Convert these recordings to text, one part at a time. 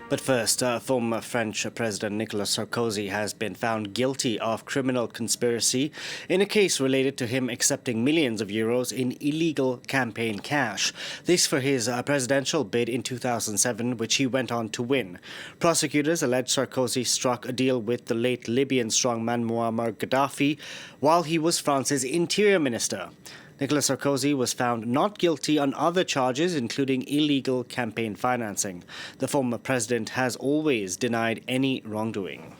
But first, former French President Nicolas Sarkozy has been found guilty of criminal conspiracy in a case related to him accepting millions of euros in illegal campaign cash. This for his presidential bid in 2007, which he went on to win. Prosecutors allege Sarkozy struck a deal with the late Libyan strongman Muammar Gaddafi while he was France's interior minister. Nicolas Sarkozy was found not guilty on other charges, including illegal campaign financing. The former president has always denied any wrongdoing.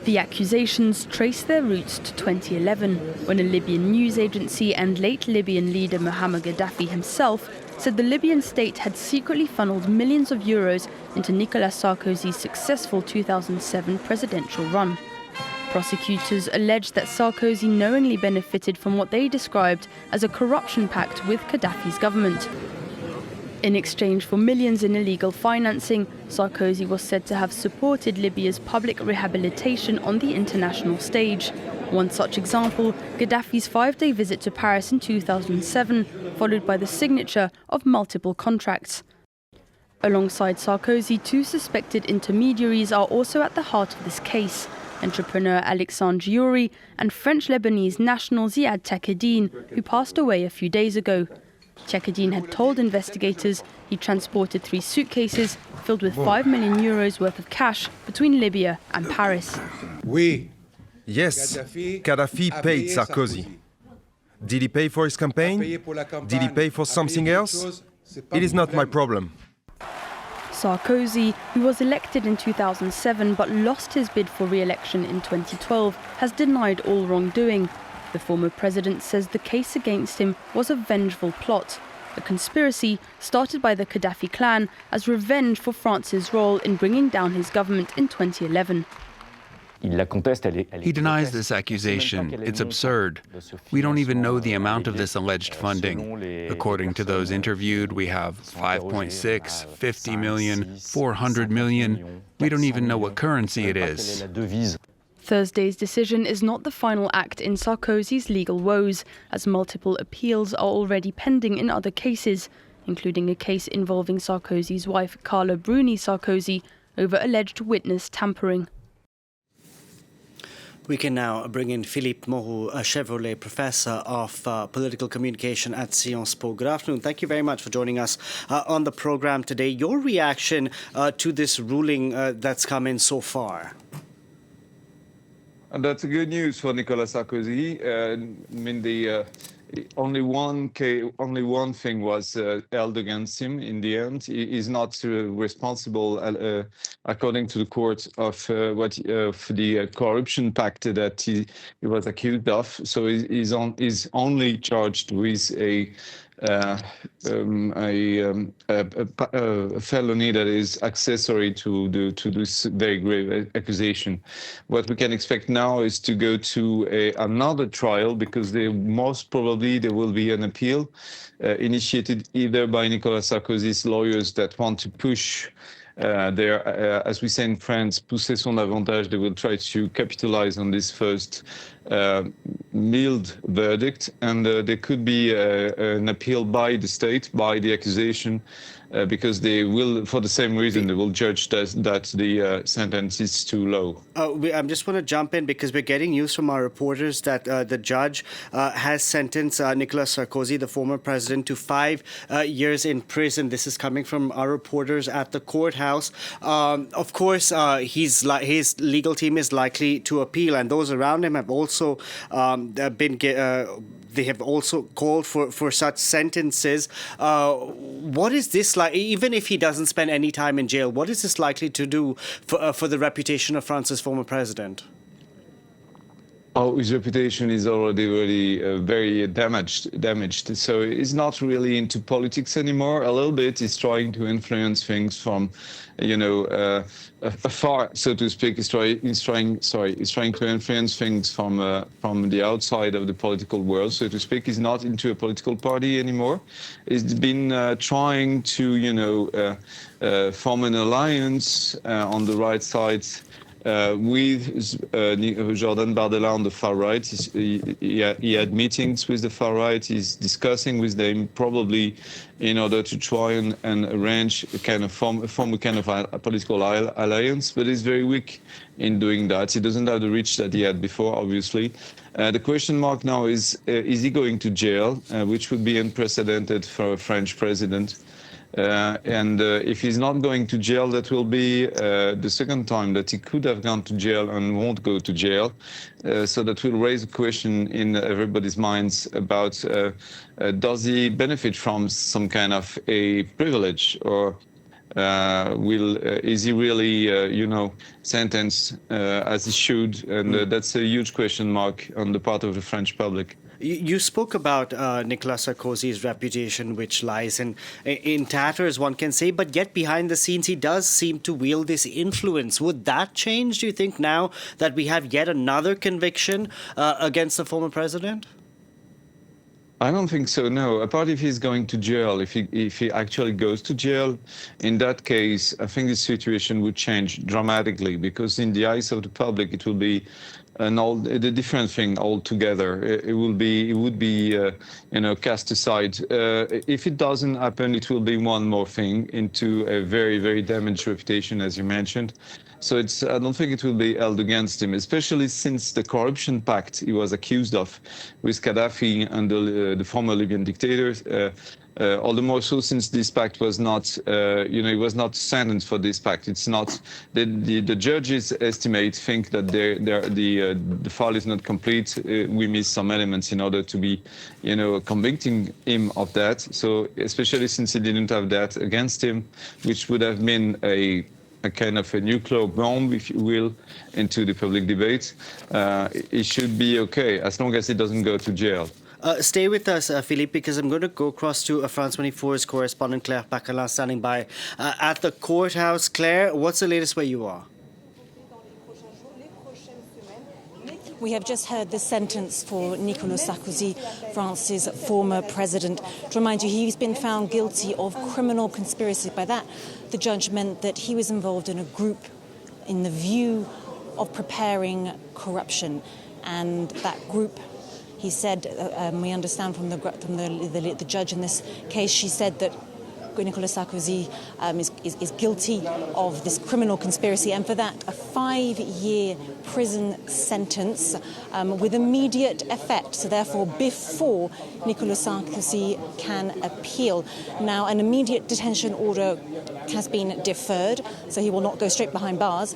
The accusations trace their roots to 2011, when a Libyan news agency and late Libyan leader Muammar Gaddafi himself said the Libyan state had secretly funneled millions of euros into Nicolas Sarkozy's successful 2007 presidential run. Prosecutors alleged that Sarkozy knowingly benefited from what they described as a corruption pact with Gaddafi's government. In exchange for millions in illegal financing, Sarkozy was said to have supported Libya's public rehabilitation on the international stage. One such example, Gaddafi's 5-day visit to Paris in 2007, followed by the signature of multiple contracts. Alongside Sarkozy, 2 suspected intermediaries are also at the heart of this case: entrepreneur Alexandre Giori and French-Lebanese national Ziad Taqeddine, who passed away a few days ago. Taqeddine had told investigators he transported 3 suitcases filled with 5 million euros worth of cash between Libya and Paris. Yes, Gaddafi paid Sarkozy. Did he pay for his campaign? Did he pay for something else? It is not my problem. Sarkozy, who was elected in 2007 but lost his bid for re-election in 2012, has denied all wrongdoing. The former president says the case against him was a vengeful plot, a conspiracy started by the Gaddafi clan as revenge for France's role in bringing down his government in 2011. He denies this accusation. It's absurd. We don't even know the amount of this alleged funding. According to those interviewed, we have 5.6, 50 million, 400 million. We don't even know what currency it is. Thursday's decision is not the final act in Sarkozy's legal woes, as multiple appeals are already pending in other cases, including a case involving Sarkozy's wife Carla Bruni Sarkozy over alleged witness tampering. We can now bring in Philippe Moreau Chevrolet, Professor of Political Communication at Sciences Po. Good afternoon. Thank you very much for joining us on the program today. Your reaction to this ruling that's come in so far? And that's good news for Nicolas Sarkozy. Only one thing was held against him in the end. He is not responsible, according to the court, of the corruption pact that he was accused of. So he's only charged with a felony that is accessory to this very grave accusation. What we can expect now is to go to another trial, because most probably there will be an appeal initiated either by Nicolas Sarkozy's lawyers that want to push as we say in France, pousser son avantage. They will try to capitalize on this first mild verdict, and there could be an appeal by the state, by the accusation, because they will, for the same reason, they will judge that the sentence is too low. I just want to jump in because we're getting news from our reporters that the judge has sentenced Nicolas Sarkozy, the former president, to 5 years in prison. This is coming from our reporters at the courthouse. Of course, his legal team is likely to appeal, and those around him have also they have also called for such sentences. What is this like? Even if he doesn't spend any time in jail, what is this likely to do for the reputation of France's former president? Oh, his reputation is already really very damaged. So he's not really into politics anymore. A little bit, he's trying to influence things from, afar, so to speak. He's trying to influence things from the outside of the political world, so to speak. He's not into a political party anymore. He's been trying to, form an alliance on the right side with Jordan Bardella on the far right. He had meetings with the far right. He's discussing with them probably in order to try and arrange a kind of form a kind of a political alliance, but he's very weak in doing that. He doesn't have the reach that he had before, obviously. The question mark now is he going to jail, which would be unprecedented for a French president. If he's not going to jail, that will be the second time that he could have gone to jail and won't go to jail. So that will raise a question in everybody's minds about does he benefit from some kind of a privilege, or is he really, sentenced as he should? And that's a huge question mark on the part of the French public. You spoke about Nicolas Sarkozy's reputation, which lies in tatters, one can say, but yet behind the scenes he does seem to wield this influence. Would that change, do you think, now that we have yet another conviction against the former president? I don't think so, no. Apart if he's going to jail, if he actually goes to jail, in that case, I think the situation would change dramatically, because in the eyes of the public, it will be a different thing altogether. It would be cast aside. If it doesn't happen, it will be one more thing into a very, very damaged reputation, as you mentioned. So I don't think it will be held against him, especially since the corruption pact he was accused of with Gaddafi and the former Libyan dictators. All the more so since this pact was not, he was not sentenced for this pact. It's not, the judges think that the file is not complete. We miss some elements in order to be, convicting him of that. So especially since he didn't have that against him, which would have been a kind of a nuclear bomb, if you will, into the public debate, it should be okay, as long as he doesn't go to jail. Stay with us, Philippe, because I'm going to go across to France 24's correspondent Claire Bacalin standing by at the courthouse. Claire, what's the latest where you are? We have just heard the sentence for Nicolas Sarkozy, France's former president. To remind you, he's been found guilty of criminal conspiracy. By that, the judge meant that he was involved in a group in the view of preparing corruption. And that group, he said, we understand from the judge in this case, she said that Nicolas Sarkozy is guilty of this criminal conspiracy, and for that, a 5-year prison sentence with immediate effect. So therefore, before Nicolas Sarkozy can appeal. Now, an immediate detention order has been deferred, so he will not go straight behind bars,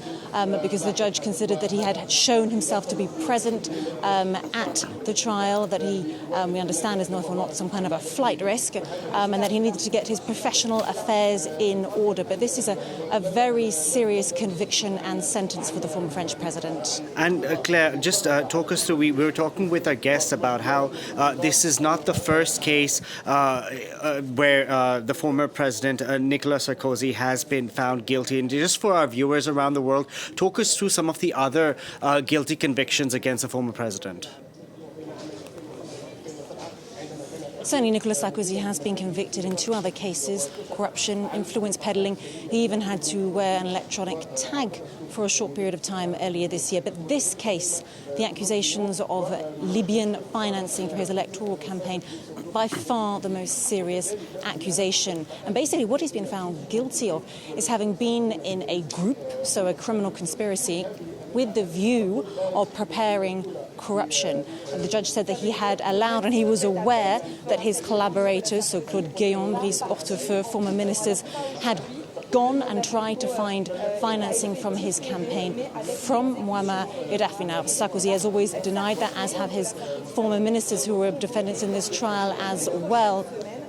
because the judge considered that he had shown himself to be present at the trial, that he, we understand, is not some kind of a flight risk, and that he needed to get his professional affairs in order. But this is a very serious conviction and sentence for the former French president. And Claire, just talk us through, we were talking with our guest about how this is not the first case where the former president, Nicolas Sarkozy, has been found guilty. And just for our viewers around the world, talk us through some of the other guilty convictions against the former president. Certainly, Nicolas Sarkozy has been convicted in 2 other cases: corruption, influence peddling. He even had to wear an electronic tag for a short period of time earlier this year. But this case, the accusations of Libyan financing for his electoral campaign, by far the most serious accusation. And basically what he's been found guilty of is having been in a group, so a criminal conspiracy, with the view of preparing corruption. And the judge said that he had allowed and he was aware that his collaborators, so Claude Guéant, Brice Hortefeux, former ministers, had gone and tried to find financing from his campaign from Muammar Gaddafi. Now, Sarkozy has always denied that, as have his former ministers who were defendants in this trial as well.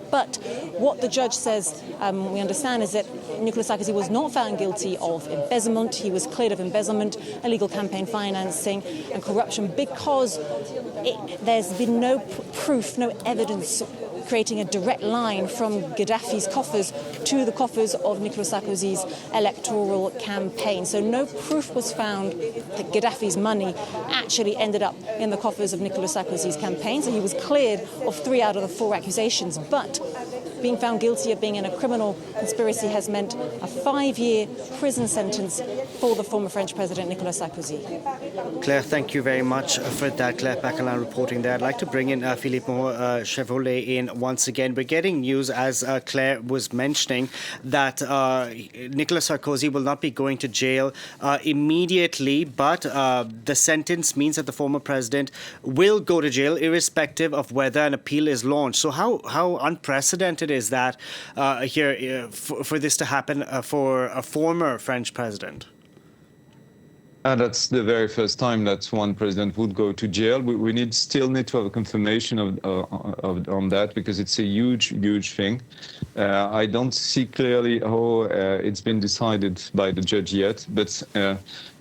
But what the judge says, we understand, is that Nicolas Sarkozy was not found guilty of embezzlement. He was cleared of embezzlement, illegal campaign financing and corruption, because there's been no proof, no evidence creating a direct line from Gaddafi's coffers to the coffers of Nicolas Sarkozy's electoral campaign. So no proof was found that Gaddafi's money actually ended up in the coffers of Nicolas Sarkozy's campaign. So he was cleared of 3 out of the 4 accusations. But being found guilty of being in a criminal conspiracy has meant a 5-year prison sentence for the former French President Nicolas Sarkozy. Claire, thank you very much for that. Claire Paquelin reporting there. I'd like to bring in Philippe Moreau Chevrolet in once again. We're getting news, as Claire was mentioning, that Nicolas Sarkozy will not be going to jail immediately, but the sentence means that the former president will go to jail irrespective of whether an appeal is launched. So how unprecedented is that here for this to happen for a former French president? That's the very first time that one president would go to jail. We still need to have a confirmation on that, because it's a huge thing. I don't see clearly how it's been decided by the judge yet, but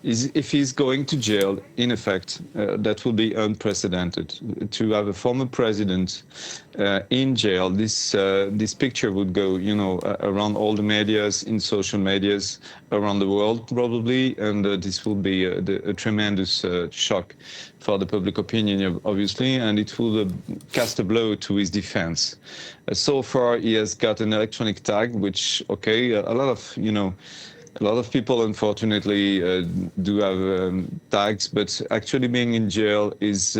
if he's going to jail, in effect, that will be unprecedented. To have a former president in jail, this picture would go, around all the medias, in social medias, around the world probably, and this will be a tremendous shock for the public opinion, obviously, and it will cast a blow to his defense. So far, he has got an electronic tag, which, okay, a lot of people, unfortunately, do have tags, but actually being in jail is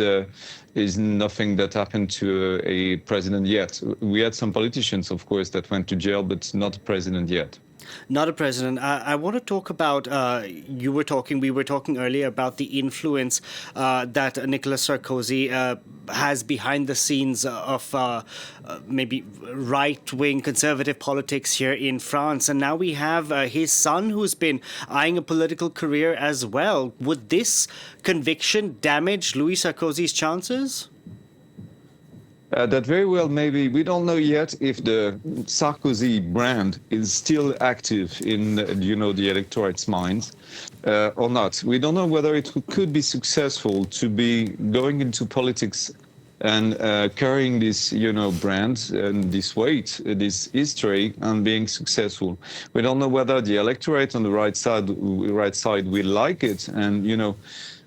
nothing that happened to a president yet. We had some politicians, of course, that went to jail, but not a president yet. Not a president. I want to talk about, we were talking earlier about the influence that Nicolas Sarkozy has behind the scenes of maybe right-wing conservative politics here in France. And now we have his son who's been eyeing a political career as well. Would this conviction damage Louis Sarkozy's chances? That very well, maybe. We don't know yet if the Sarkozy brand is still active in, the electorate's minds or not. We don't know whether it could be successful to be going into politics and carrying this, brand and this weight, this history, and being successful. We don't know whether the electorate on the right side will like it, and,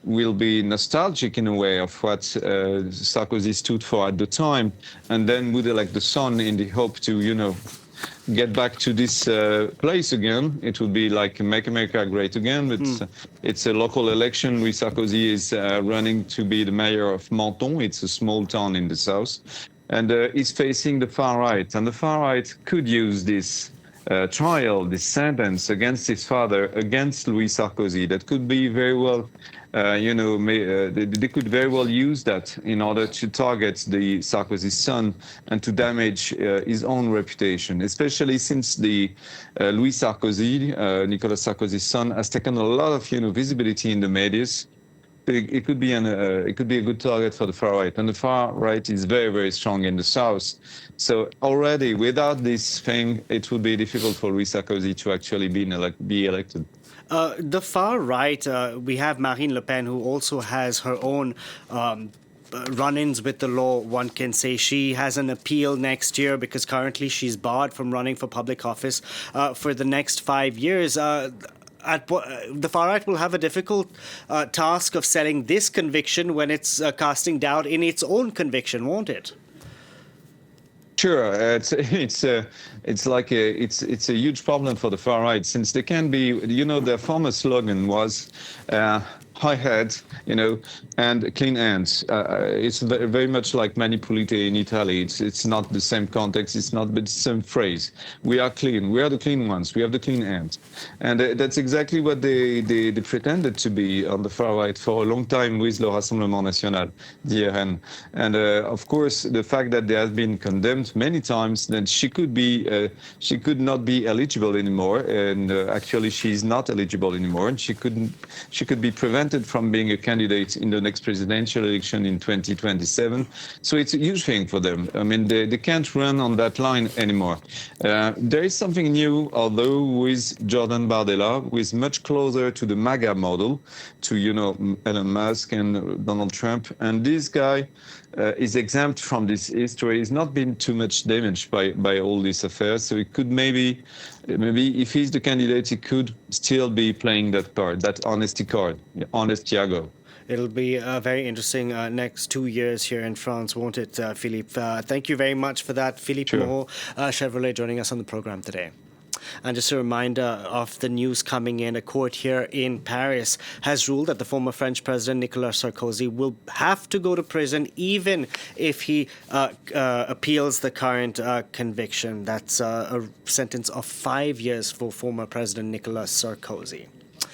will be nostalgic in a way of what Sarkozy stood for at the time, and then would elect the son in the hope to, get back to this place again. It would be like Make America Great Again, but it's a local election. Louis Sarkozy is running to be the mayor of Menton. It's a small town in the south, and he's facing the far right, and the far right could use this trial, this sentence against his father, against Louis Sarkozy. That could be very well, they could very well use that in order to target the Sarkozy son and to damage his own reputation, especially since the Louis Sarkozy, Nicolas Sarkozy's son, has taken a lot of visibility in the media. It could be a good target for the far right, and the far right is very, very strong in the south. So already without this thing, it would be difficult for Louis Sarkozy to actually be elected. The far right, we have Marine Le Pen, who also has her own run-ins with the law, one can say. She has an appeal next year because currently she's barred from running for public office for the next 5 years. The far right will have a difficult task of selling this conviction when it's casting doubt in its own conviction, won't it? Sure, it's a huge problem for the far right, since they can be, their former slogan was high head, and clean hands. It's very much like Mani Pulite in Italy. It's not the same context. It's not the same phrase. We are clean. We are the clean ones. We have the clean hands. And that's exactly what they pretended to be on the far right for a long time with le Rassemblement National, the RN. And of course, the fact that they have been condemned many times, that she could not be eligible anymore. And actually, she's not eligible anymore. And she could be prevented from being a candidate in the next presidential election in 2027. So it's a huge thing for them. I mean, they can't run on that line anymore. There is something new, although, with Jordan Bardella, who is much closer to the MAGA model, to, Elon Musk and Donald Trump. And this guy is exempt from this history. He's not been too much damaged by all these affairs. So it could maybe if he's the candidate, he could still be playing that card, that honesty card, honest Thiago. It'll be very interesting next 2 years here in France, won't it, Philippe? Thank you very much for that. Philippe Moreau Chevrolet joining us on the program today. And just a reminder of the news coming in, a court here in Paris has ruled that the former French president Nicolas Sarkozy will have to go to prison even if he appeals the current conviction. That's a sentence of 5 years for former President Nicolas Sarkozy.